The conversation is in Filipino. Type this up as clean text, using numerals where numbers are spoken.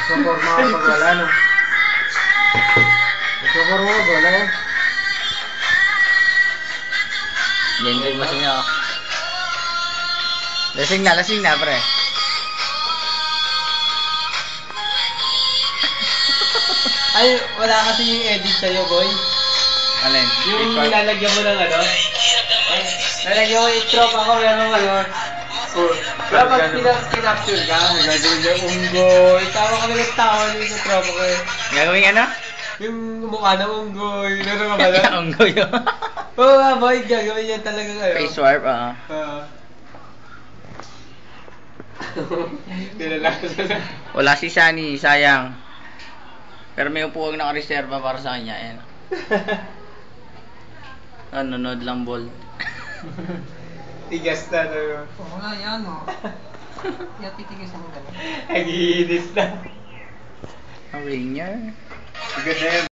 Suporma ka pag wala, no? Suporma ka wala, yan. Yan mo siya. Lasing na, pre. Ay, wala kasi yung edit sa'yo, boy. Alin? Yung nilalagyan mo ng ano? Lalagyan mo yung tropa ko, meron ano? Pero pag kinapture ka, gagawin niya unggoy. Tawa kami ng tawa niyo sa tropa ko eh. Gagawin ano? Yung mukha ng unggoy. Meron ka ba na? Unggoy yun. Oo nga, boy. Gagawin niya talaga kayo. Face warp, Nilalak ko sa Wala si Sunny, sayang. Pero may upuang nakareserva para sa kanya, yan. Nanonood lang ball. Tigas na, no? Wala yan, o. Kaya titigas ang gano'n. Nagiinis na. Ang ring niya. Ganda yan.